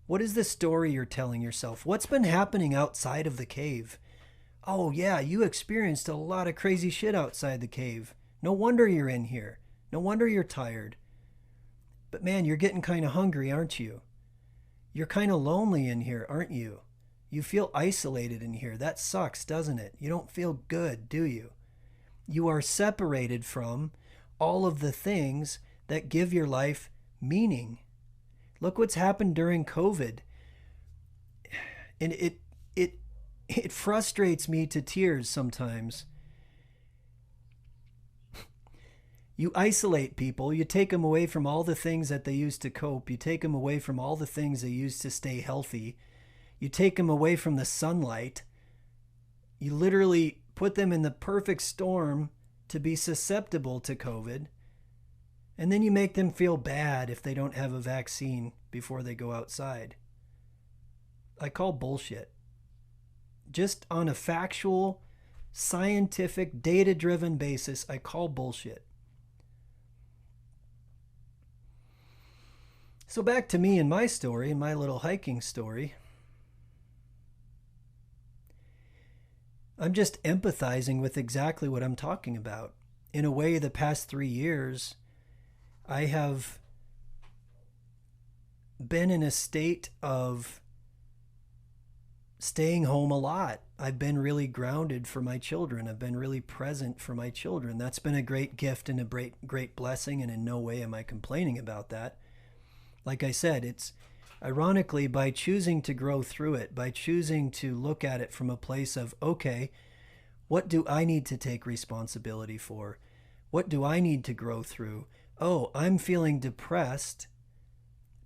What is the story you're telling yourself? What's been happening outside of the cave? Oh, yeah, you experienced a lot of crazy shit outside the cave. No wonder you're in here. No wonder you're tired. But man, you're getting kind of hungry, aren't you? You're kind of lonely in here, aren't you? You feel isolated in here. That sucks, doesn't it? You don't feel good, do you? You are separated from all of the things that give your life meaning. Look what's happened during COVID. And it frustrates me to tears sometimes. You isolate people, you take them away from all the things that they use to cope, you take them away from all the things they use to stay healthy, you take them away from the sunlight, you literally put them in the perfect storm to be susceptible to COVID, and then you make them feel bad if they don't have a vaccine before they go outside. I call bullshit. Just on a factual, scientific, data-driven basis, I call bullshit. So back to me and my story, and my little hiking story. I'm just empathizing with exactly what I'm talking about. In a way, the past 3 years, I have been in a state of staying home a lot. I've been really grounded for my children. I've been really present for my children. That's been a great gift and a great blessing, and in no way am I complaining about that. Like I said, it's ironically by choosing to grow through it, by choosing to look at it from a place of, okay, what do I need to take responsibility for? What do I need to grow through? Oh, I'm feeling depressed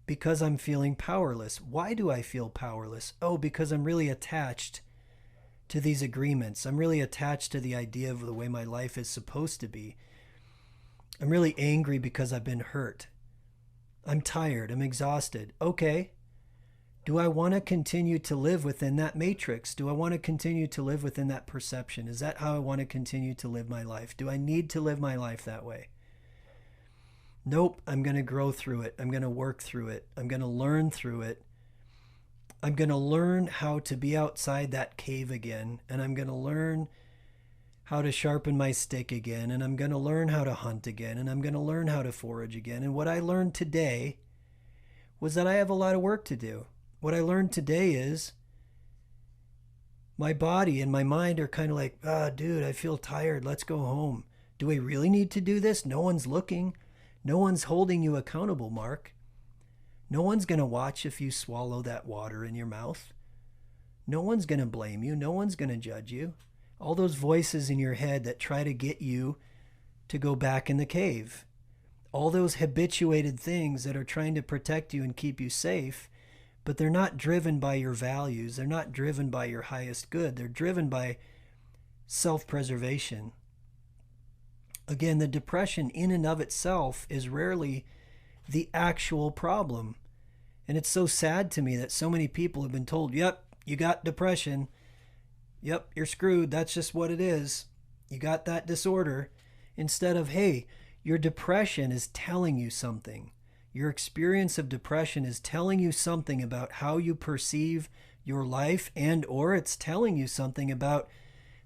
because I'm feeling powerless. Why do I feel powerless? Oh, because I'm really attached to these agreements. I'm really attached to the idea of the way my life is supposed to be. I'm really angry because I've been hurt. I'm tired. I'm exhausted. Okay. Do I want to continue to live within that matrix? Do I want to continue to live within that perception? Is that how I want to continue to live my life? Do I need to live my life that way? Nope. I'm going to grow through it. I'm going to work through it. I'm going to learn through it. I'm going to learn how to be outside that cave again. And I'm going to learn how to sharpen my stick again, and I'm going to learn how to hunt again, and I'm going to learn how to forage again. And what I learned today was that I have a lot of work to do. What I learned today is my body and my mind are kind of like, dude, I feel tired. Let's go home. Do we really need to do this? No one's looking. No one's holding you accountable, Mark. No one's going to watch if you swallow that water in your mouth. No one's going to blame you. No one's going to judge you. All those voices in your head that try to get you to go back in the cave. All those habituated things that are trying to protect you and keep you safe, but they're not driven by your values. They're not driven by your highest good. They're driven by self-preservation. Again, the depression in and of itself is rarely the actual problem. And it's so sad to me that so many people have been told, yep, you got depression. Yep, you're screwed. That's just what it is. You got that disorder. Instead of, hey, your depression is telling you something. Your experience of depression is telling you something about how you perceive your life, and or it's telling you something about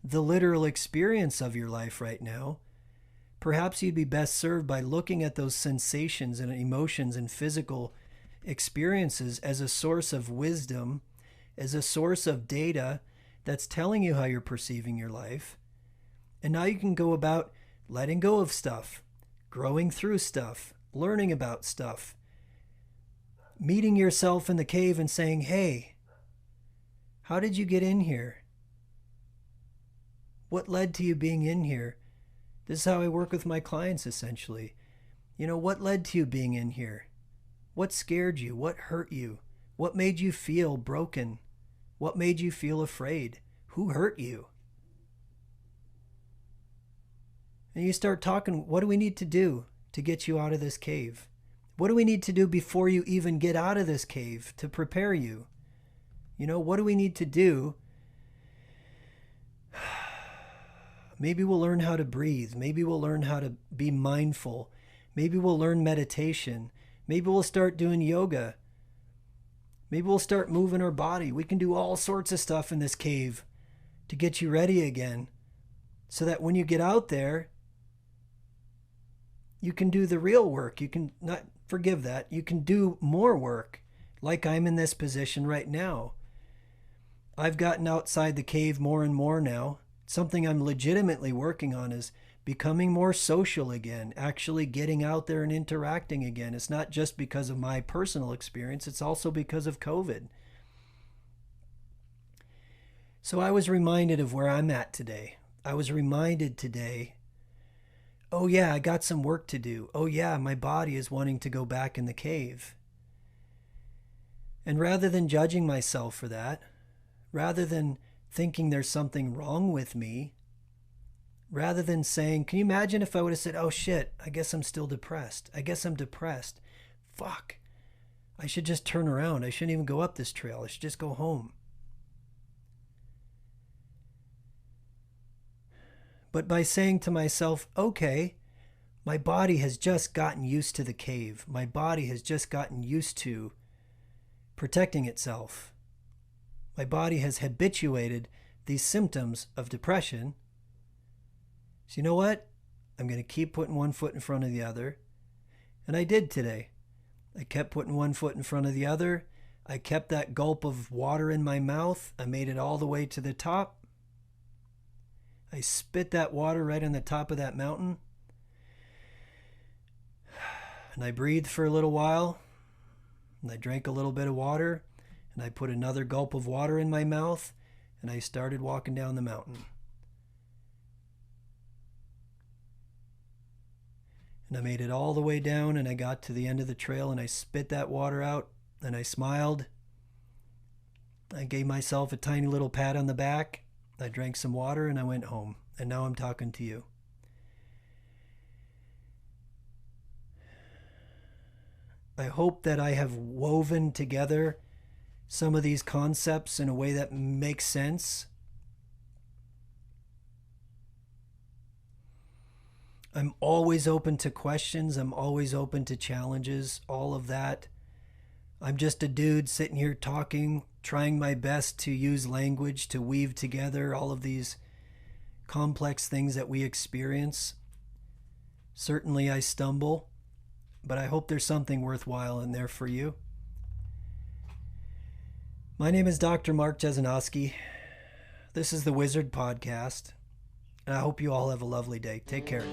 the literal experience of your life right now. Perhaps you'd be best served by looking at those sensations and emotions and physical experiences as a source of wisdom, as a source of data that's telling you how you're perceiving your life. And now you can go about letting go of stuff, growing through stuff, learning about stuff, meeting yourself in the cave and saying, hey, how did you get in here? What led to you being in here? This is how I work with my clients, essentially. What led to you being in here? What scared you? What hurt you? What made you feel broken? What made you feel afraid? Who hurt you? And you start talking, what do we need to do to get you out of this cave? What do we need to do before you even get out of this cave to prepare you? You know, what do we need to do? Maybe we'll learn how to breathe. Maybe we'll learn how to be mindful. Maybe we'll learn meditation. Maybe we'll start doing yoga. Maybe we'll start moving our body. We can do all sorts of stuff in this cave to get you ready again, so that when you get out there, you can do the real work. You can not forgive that. You can do more work, like I'm in this position right now. I've gotten outside the cave more and more now. Something I'm legitimately working on is becoming more social again, actually getting out there and interacting again. It's not just because of my personal experience, it's also because of COVID. So I was reminded of where I'm at today. I was reminded today, oh yeah, I got some work to do. Oh yeah, my body is wanting to go back in the cave. And rather than judging myself for that, rather than thinking there's something wrong with me, rather than saying, can you imagine if I would have said, oh shit, I guess I'm still depressed. I guess I'm depressed. Fuck. I should just turn around. I shouldn't even go up this trail. I should just go home. But by saying to myself, okay, my body has just gotten used to the cave. My body has just gotten used to protecting itself. My body has habituated these symptoms of depression. So you know what? I'm going to keep putting one foot in front of the other. And I did today. I kept putting one foot in front of the other. I kept that gulp of water in my mouth. I made it all the way to the top. I spit that water right on the top of that mountain. And I breathed for a little while. And I drank a little bit of water. And I put another gulp of water in my mouth. And I started walking down the mountain. And I made it all the way down, and I got to the end of the trail, and I spit that water out, and I smiled. I gave myself a tiny little pat on the back. I drank some water, and I went home. And now I'm talking to you. I hope that I have woven together some of these concepts in a way that makes sense. I'm always open to questions. I'm always open to challenges, all of that. I'm just a dude sitting here talking, trying my best to use language to weave together all of these complex things that we experience. Certainly I stumble, but I hope there's something worthwhile in there for you. My name is Dr. Mark Jesinoski. This is the Wizard Podcast, and I hope you all have a lovely day. Take care.